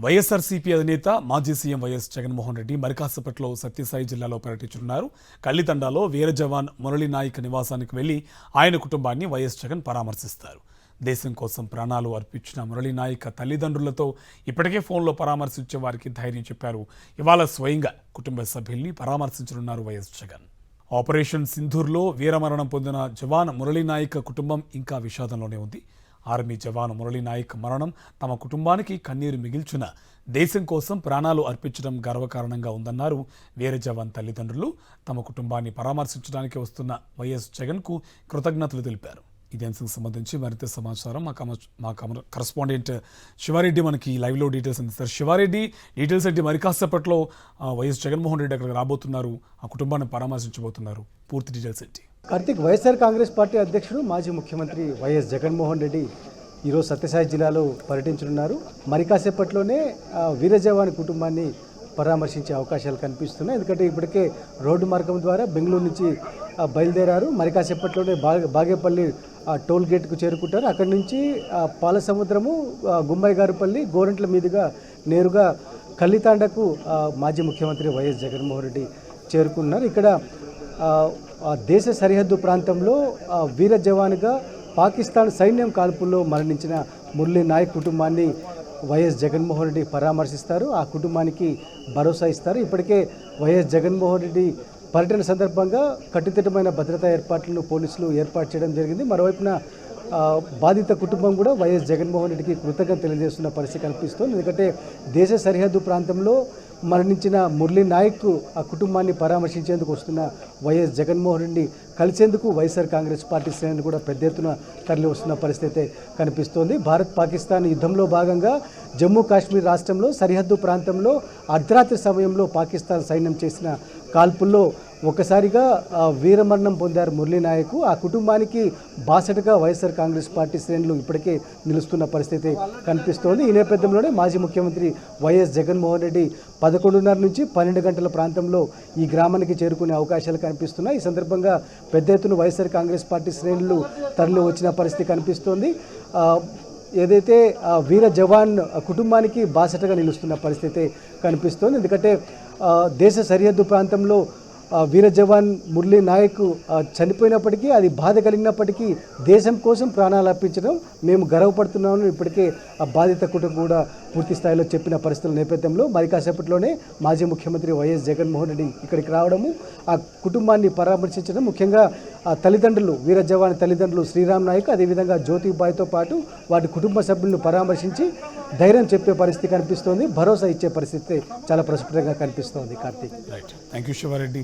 వైఎస్ఆర్సీపీ అధినేత మాజీ CM YS Jaganmohan Reddy మరికాసేపట్లో Sathya Sai జిల్లాలో పర్యటించనున్నారు. కల్లితండాలో వీర జవాన్ మురళీ నాయక్ నివాసానికి వెళ్లి ఆయన కుటుంబాన్ని వైఎస్ జగన్ పరామర్శిస్తారు. దేశం కోసం ప్రాణాలు అర్పించిన మురళీ నాయక్ తల్లిదండ్రులతో ఇప్పటికే ఫోన్లో పరామర్శించే వారికి ధైర్యం చెప్పారు. ఇవాళ స్వయంగా కుటుంబ సభ్యుల్ని పరామర్శించనున్నారు వైఎస్ జగన్. ఆపరేషన్ సింధూర్లో వీరమరణం పొందిన జవాన్ మురళీ నాయక్ కుటుంబం ఇంకా విషాదంలోనే ఉంది. ఆర్మీ జవాన్ మురళీ నాయక్ మరణం తమ కుటుంబానికి కన్నీరు మిగిల్చిన దేశం కోసం ప్రాణాలు అర్పించడం గర్వకారణంగా ఉందన్నారు వీర జవాన్ తల్లిదండ్రులు. తమ కుటుంబాన్ని పరామర్శించడానికి వస్తున్న వైఎస్ జగన్కు కృతజ్ఞతలు తెలిపారు. ఇదే అంశానికి సంబంధించి మరింత సమాచారం మా కరస్పాండెంట్ శివారెడ్డి మనకి లైవ్లో డీటెయిల్స్ అందిస్తారు. శివారెడ్డి, డీటెయిల్స్ ఏంటి? మరి కాసేపట్లో వైఎస్ జగన్మోహన్ రెడ్డి అక్కడికి రాబోతున్నారు, ఆ కుటుంబాన్ని పరామర్శించబోతున్నారు. పూర్తి డీటెయిల్స్ ఏంటి? కార్తీక్, వైఎస్ఆర్ కాంగ్రెస్ పార్టీ అధ్యక్షుడు మాజీ ముఖ్యమంత్రి వైఎస్ జగన్మోహన్ రెడ్డి ఈరోజు సత్యసాయి జిల్లాలో పర్యటించనున్నారు. మరి కాసేపట్లోనే వీర జవాన్ కుటుంబాన్ని పరామర్శించే అవకాశాలు కనిపిస్తున్నాయి. ఎందుకంటే ఇప్పటికే రోడ్డు మార్గం ద్వారా బెంగళూరు నుంచి బయలుదేరారు. మరి కాసేపట్లోనే బాగేపల్లి టోల్ గేట్కు చేరుకుంటారు. అక్కడి నుంచి పాలసముద్రము, గుమ్మైగారుపల్లి, గోరంట్ల మీదుగా నేరుగా కల్లితాండకు మాజీ ముఖ్యమంత్రి వైఎస్ జగన్మోహన్ రెడ్డి చేరుకున్నారు. ఇక్కడ దేశ సరిహద్దు ప్రాంతంలో వీర జవాన్గా పాకిస్తాన్ సైన్యం కాల్పుల్లో మరణించిన మురళీ నాయక్ కుటుంబాన్ని వైఎస్ జగన్మోహన్ రెడ్డి పరామర్శిస్తారు. ఆ కుటుంబానికి భరోసా ఇస్తారు. ఇప్పటికే వైఎస్ జగన్మోహన్ రెడ్డి పర్యటన సందర్భంగా కట్టుదిట్టమైన భద్రతా ఏర్పాట్లను పోలీసులు ఏర్పాటు చేయడం జరిగింది. మరోవైపున బాధిత కుటుంబం కూడా వైఎస్ జగన్మోహన్ రెడ్డికి కృతజ్ఞత తెలియజేస్తున్న పరిస్థితి కనిపిస్తోంది. ఎందుకంటే దేశ సరిహద్దు ప్రాంతంలో మరణించిన మురళీ నాయక్ ఆ కుటుంబాన్ని పరామర్శించేందుకు వస్తున్న వైఎస్ జగన్మోహన్ రెడ్డి కలిసేందుకు వైఎస్ఆర్ కాంగ్రెస్ పార్టీ శ్రేణులు కూడా పెద్ద ఎత్తున తరలి వస్తున్న పరిస్థితి కనిపిస్తోంది. భారత్ పాకిస్తాన్ యుద్ధంలో భాగంగా జమ్మూ కాశ్మీర్ రాష్ట్రంలో సరిహద్దు ప్రాంతంలో అర్ధరాత్రి సమయంలో పాకిస్తాన్ సైన్యం చేసిన కాల్పుల్లో ఒక్కసారిగా వీరమరణం పొందారు మురళీ నాయక్. ఆ కుటుంబానికి బాసటగా వైఎస్ఆర్ కాంగ్రెస్ పార్టీ శ్రేణులు ఇప్పటికే నిలుస్తున్న పరిస్థితి కనిపిస్తోంది. ఈ నేపథ్యంలోనే మాజీ ముఖ్యమంత్రి వైఎస్ జగన్మోహన్ రెడ్డి 11:30 నుంచి 12 గంటల ప్రాంతంలో ఈ గ్రామానికి చేరుకునే అవకాశాలు కనిపిస్తున్నాయి. ఈ సందర్భంగా పెద్ద ఎత్తున వైఎస్ఆర్ కాంగ్రెస్ పార్టీ శ్రేణులు తరలి వచ్చిన పరిస్థితి కనిపిస్తోంది. ఏదైతే వీర జవాన్ కుటుంబానికి బాసటగా నిలుస్తున్న పరిస్థితి కనిపిస్తోంది. ఎందుకంటే దేశ సరిహద్దు ప్రాంతంలో వీర జవాన్ మురళీ నాయక్ చనిపోయినప్పటికీ, అది బాధ కలిగినప్పటికీ దేశం కోసం ప్రాణాలు అర్పించడం మేము గర్వపడుతున్నామని ఇప్పటికే ఆ బాధిత కుటుంబం కూడా పూర్తి స్థాయిలో చెప్పిన పరిస్థితుల నేపథ్యంలో మరి కాసేపట్లోనే మాజీ ముఖ్యమంత్రి వైఎస్ జగన్మోహన్ రెడ్డి ఇక్కడికి రావడము, ఆ కుటుంబాన్ని పరామర్శించడం, ముఖ్యంగా ఆ తల్లిదండ్రులు వీర జవాన్ తల్లిదండ్రులు శ్రీరామ్ నాయక్, అదేవిధంగా జ్యోతిబాయ్తో పాటు వాటి కుటుంబ సభ్యులను పరామర్శించి ధైర్యం చెప్పే పరిస్థితి కనిపిస్తోంది. భరోసా ఇచ్చే పరిస్థితి చాలా ప్రస్ఫుటంగా కనిపిస్తోంది. Karthik, right, thank you Sivareddy.